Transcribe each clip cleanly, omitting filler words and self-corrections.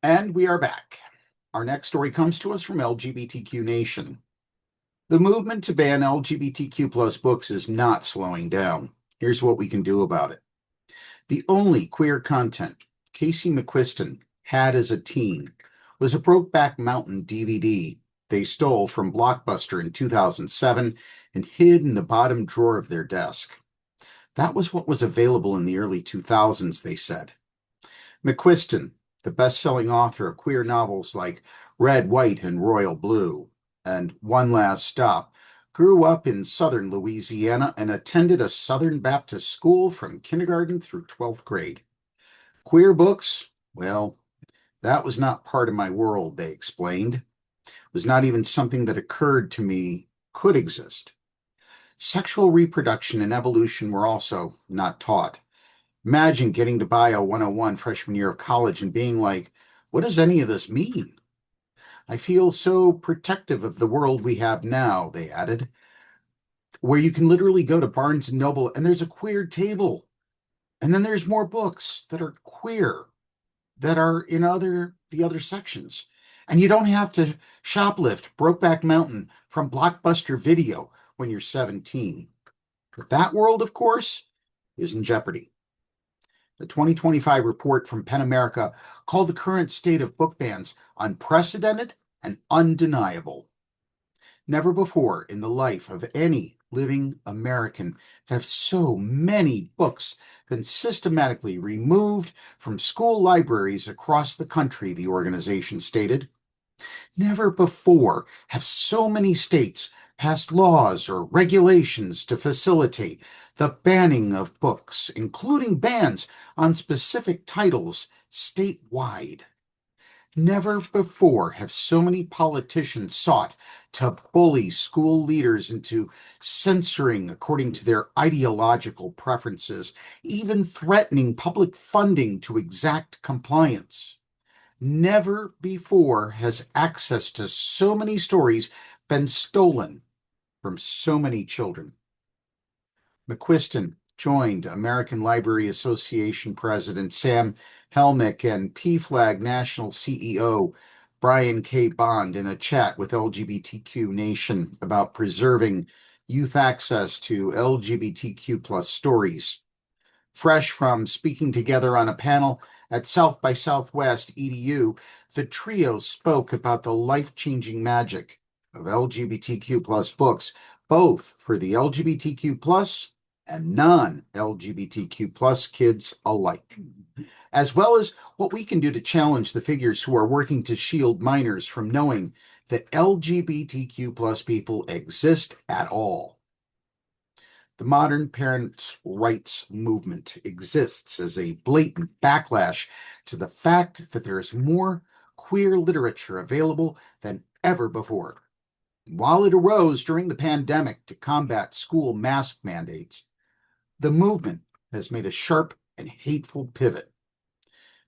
And we are back. Our next story comes to us from LGBTQ Nation. The movement to ban LGBTQ plus books is not slowing down. Here's what we can do about it. The only queer content Casey McQuiston had as a teen was a Brokeback Mountain DVD they stole from Blockbuster in 2007 and hid in the bottom drawer of their desk. That was what was available in the early 2000s, they said. McQuiston, the best-selling author of queer novels like Red, White, and Royal Blue, and One Last Stop, grew up in Southern Louisiana and attended a Southern Baptist school from kindergarten through 12th grade. Queer books? Well, that was not part of my world, they explained. It was not even something that occurred to me could exist. Sexual reproduction and evolution were also not taught. Imagine getting to Bio 101 freshman year of college and being like, what does any of this mean? I feel so protective of the world we have now, they added, where you can literally go to Barnes and Noble and there's a queer table. And then there's more books that are queer that are in the other sections. And you don't have to shoplift Brokeback Mountain from Blockbuster Video when you're 17. But that world, of course, is in jeopardy. The 2025 report from PEN America called the current state of book bans unprecedented and undeniable. Never before in the life of any living American have so many books been systematically removed from school libraries across the country, the organization stated. Never before have so many states passed laws or regulations to facilitate the banning of books, including bans on specific titles statewide. Never before have so many politicians sought to bully school leaders into censoring according to their ideological preferences, even threatening public funding to exact compliance. Never before has access to so many stories been stolen from so many children. McQuiston joined American Library Association President Sam Helmick and PFLAG National CEO Brian K. Bond in a chat with LGBTQ Nation about preserving youth access to LGBTQ plus stories. Fresh from speaking together on a panel at South by Southwest EDU, the trio spoke about the life-changing magic of LGBTQ plus books, both for the LGBTQ plus and non-LGBTQ plus kids alike, as well as what we can do to challenge the figures who are working to shield minors from knowing that LGBTQ plus people exist at all. The modern parents' rights movement exists as a blatant backlash to the fact that there is more queer literature available than ever before. While it arose during the pandemic to combat school mask mandates, the movement has made a sharp and hateful pivot.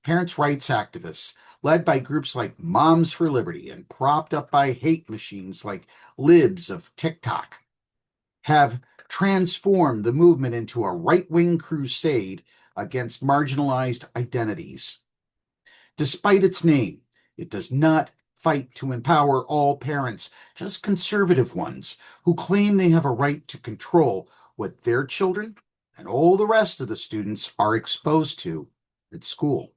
Parents' rights activists, led by groups like Moms for Liberty and propped up by hate machines like Libs of TikTok, have transformed the movement into a right-wing crusade against marginalized identities. Despite its name, it does not fight to empower all parents, just conservative ones who claim they have a right to control what their children and all the rest of the students are exposed to at school.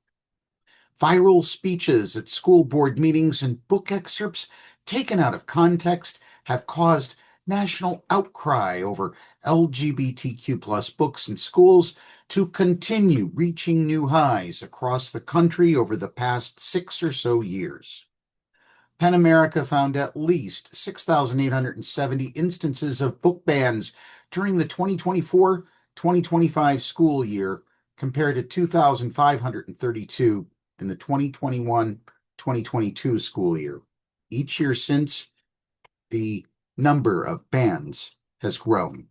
Viral speeches at school board meetings and book excerpts taken out of context have caused national outcry over LGBTQ plus books in schools to continue reaching new highs across the country over the past 6 or so years. PEN America found at least 6,870 instances of book bans during the 2024-2025 school year, compared to 2,532 in the 2021-2022 school year. Each year since, the number of bans has grown.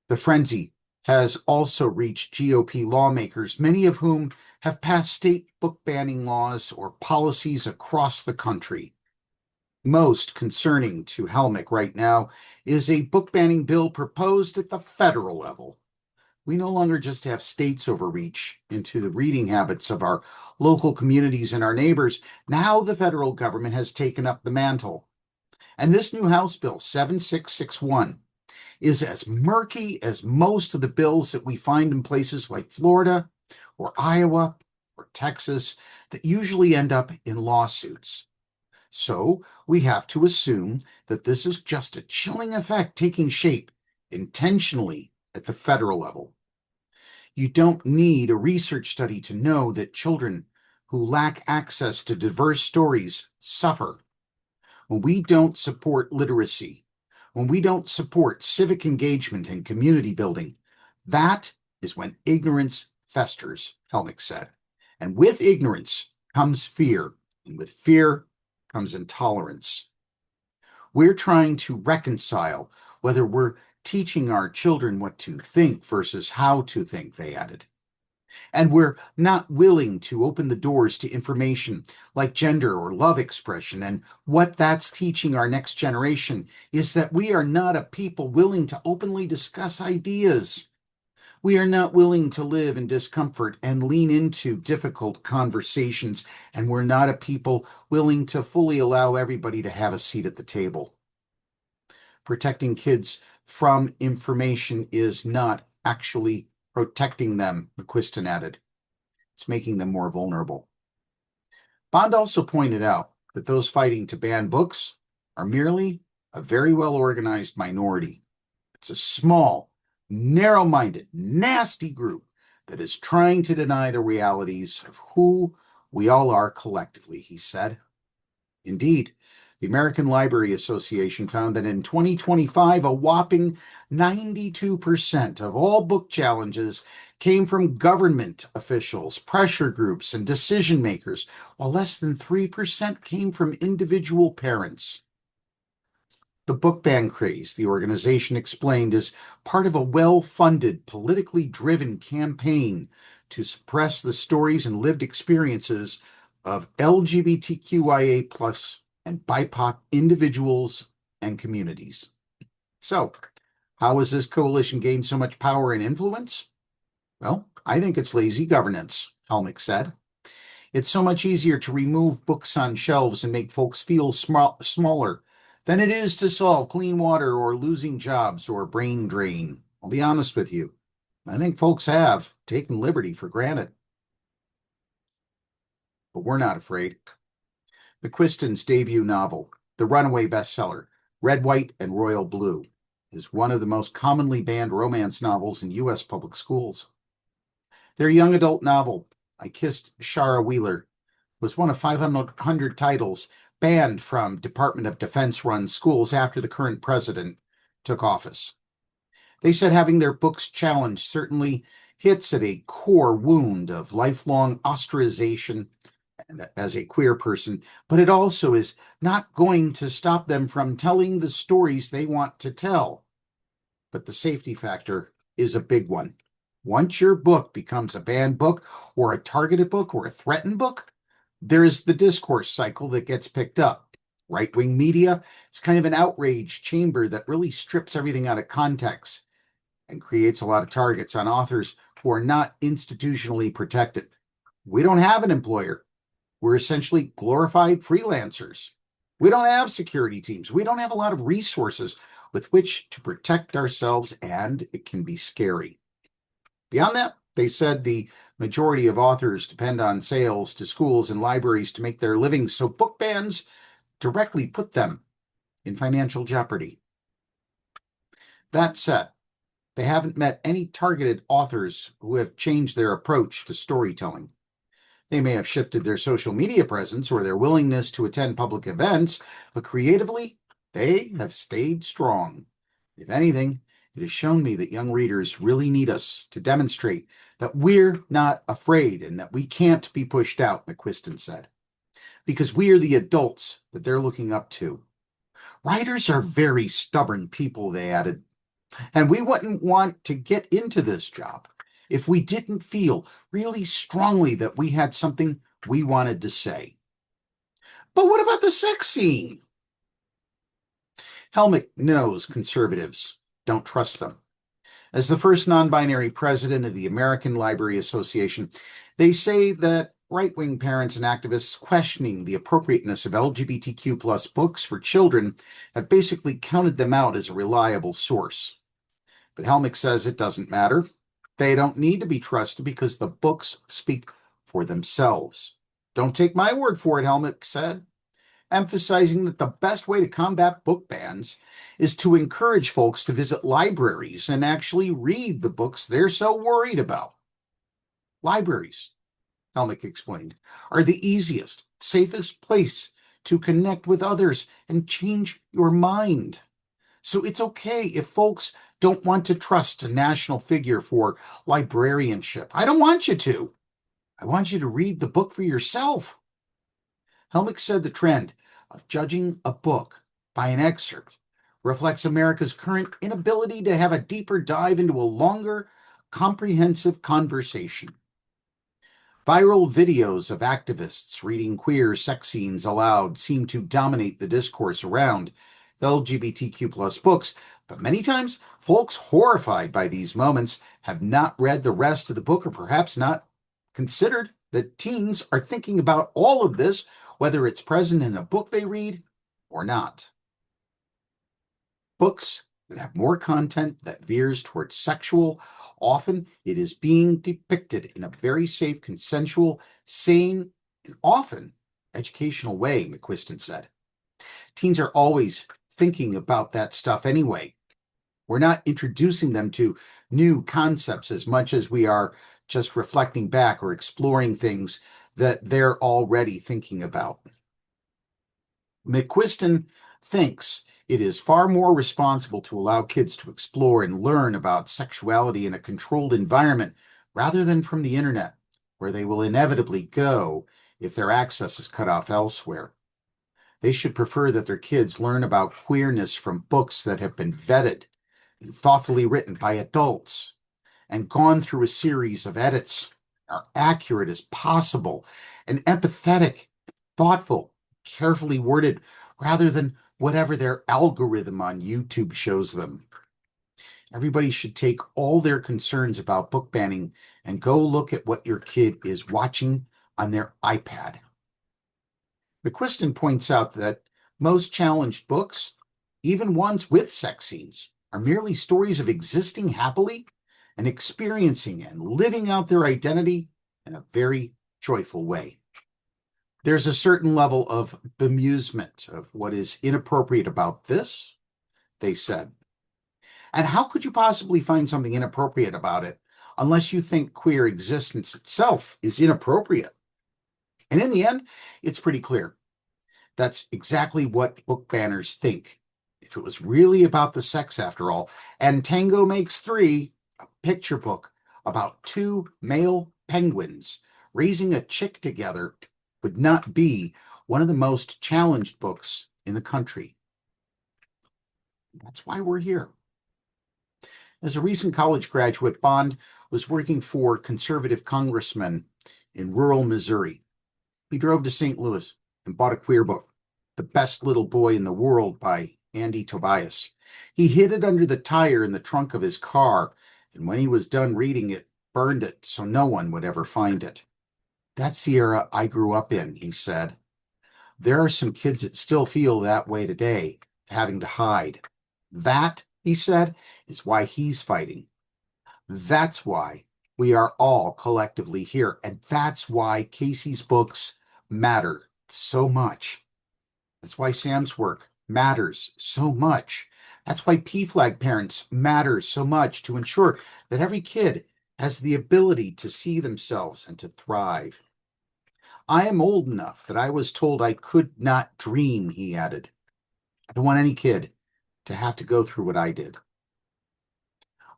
The frenzy has also reached GOP lawmakers, many of whom have passed state book banning laws or policies across the country. Most concerning to Helmick right now is a book banning bill proposed at the federal level. We no longer just have states overreach into the reading habits of our local communities and our neighbors. Now the federal government has taken up the mantle. And this new House Bill 7661 is as murky as most of the bills that we find in places like Florida or Iowa or Texas that usually end up in lawsuits. So we have to assume that this is just a chilling effect taking shape intentionally at the federal level. You don't need a research study to know that children who lack access to diverse stories suffer. When we don't support literacy, when we don't support civic engagement and community building, that is when ignorance festers, Helmick said. And with ignorance comes fear, and with fear comes intolerance. We're trying to reconcile whether we're teaching our children what to think versus how to think, they added. And we're not willing to open the doors to information like gender or love expression. And what that's teaching our next generation is that we are not a people willing to openly discuss ideas. We are not willing to live in discomfort and lean into difficult conversations. And we're not a people willing to fully allow everybody to have a seat at the table. Protecting kids from information is not actually protecting them, McQuiston added. It's making them more vulnerable. Bond also pointed out that those fighting to ban books are merely a very well-organized minority. It's a small, narrow-minded, nasty group that is trying to deny the realities of who we all are collectively, he said. Indeed, the American Library Association found that in 2025, a whopping 92% of all book challenges came from government officials, pressure groups, and decision makers, while less than 3% came from individual parents. The book ban craze, the organization explained, is part of a well-funded, politically driven campaign to suppress the stories and lived experiences of LGBTQIA+ and BIPOC individuals and communities. So, how has this coalition gained so much power and influence? Well, I think it's lazy governance, Helmick said. It's so much easier to remove books on shelves and make folks feel smaller than it is to solve clean water or losing jobs or brain drain. I'll be honest with you. I think folks have taken liberty for granted. But we're not afraid. McQuiston's debut novel, the runaway bestseller, Red, White, and Royal Blue, is one of the most commonly banned romance novels in U.S. public schools. Their young adult novel, I Kissed Shara Wheeler, was one of 500 titles banned from Department of Defense-run schools after the current president took office. They said having their books challenged certainly hits at a core wound of lifelong ostracization as a queer person, but it also is not going to stop them from telling the stories they want to tell. But the safety factor is a big one. Once your book becomes a banned book or a targeted book or a threatened book, there is the discourse cycle that gets picked up. Right-wing media is kind of an outrage chamber that really strips everything out of context and creates a lot of targets on authors who are not institutionally protected. We don't have an employer. We're essentially glorified freelancers. We don't have security teams. We don't have a lot of resources with which to protect ourselves, and it can be scary. Beyond that, they said the majority of authors depend on sales to schools and libraries to make their living, so book bans directly put them in financial jeopardy. That said, they haven't met any targeted authors who have changed their approach to storytelling. They may have shifted their social media presence or their willingness to attend public events, but creatively, they have stayed strong. If anything, it has shown me that young readers really need us to demonstrate that we're not afraid and that we can't be pushed out, McQuiston said, because we are the adults that they're looking up to. Writers are very stubborn people, they added, and we wouldn't want to get into this job if we didn't feel really strongly that we had something we wanted to say. But what about the sex scene? Helmick knows conservatives don't trust them, As the first non-binary president of the American Library Association, they say that right-wing parents and activists questioning the appropriateness of LGBTQ plus books for children have basically counted them out as a reliable source. But Helmick says it doesn't matter. They don't need to be trusted because the books speak for themselves. Don't take my word for it, Helmick said, emphasizing that the best way to combat book bans is to encourage folks to visit libraries and actually read the books they're so worried about. Libraries, Helmick explained, are the easiest, safest place to connect with others and change your mind. So it's okay if folks don't want to trust a national figure for librarianship. I don't want you to. I want you to read the book for yourself. Helmick said the trend of judging a book by an excerpt reflects America's current inability to have a deeper dive into a longer, comprehensive conversation. Viral videos of activists reading queer sex scenes aloud seem to dominate the discourse around LGBTQ plus books, but many times folks horrified by these moments have not read the rest of the book or perhaps not considered that teens are thinking about all of this, whether it's present in a book they read or not. Books that have more content that veers towards sexual, often it is being depicted in a very safe, consensual, sane, and often educational way, McQuiston said. Teens are always thinking about that stuff anyway. We're not introducing them to new concepts as much as we are just reflecting back or exploring things that they're already thinking about. McQuiston thinks it is far more responsible to allow kids to explore and learn about sexuality in a controlled environment rather than from the internet, where they will inevitably go if their access is cut off elsewhere. They should prefer that their kids learn about queerness from books that have been vetted and thoughtfully written by adults and gone through a series of edits, are accurate as possible and empathetic, thoughtful, carefully worded, rather than whatever their algorithm on YouTube shows them. Everybody should take all their concerns about book banning and go look at what your kid is watching on their iPad. McQuiston points out that most challenged books, even ones with sex scenes, are merely stories of existing happily and experiencing and living out their identity in a very joyful way. There's a certain level of bemusement of what is inappropriate about this, they said. And how could you possibly find something inappropriate about it unless you think queer existence itself is inappropriate? And in the end, it's pretty clear. That's exactly what book banners think. If it was really about the sex after all, and Tango Makes Three, a picture book about two male penguins raising a chick together, would not be one of the most challenged books in the country. That's why we're here. As a recent college graduate, Bond was working for conservative congressmen in rural Missouri. He drove to St. Louis and bought a queer book, The Best Little Boy in the World by Andy Tobias. He hid it under the tire in the trunk of his car, and when he was done reading it, burned it so no one would ever find it. That's the era I grew up in, he said. There are some kids that still feel that way today, having to hide. That, he said, is why he's fighting. That's why we are all collectively here, and that's why Casey's books matter so much. That's why Sam's work matters so much. That's why PFLAG parents matter so much, to ensure that every kid has the ability to see themselves and to thrive. I am old enough that I was told I could not dream, he added. I don't want any kid to have to go through what I did.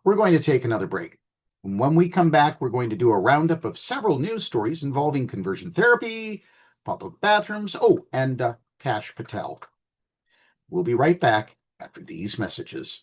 We're going to take another break. When we come back, we're going to do a roundup of several news stories involving conversion therapy, public bathrooms, and Kash Patel. We'll be right back after these messages.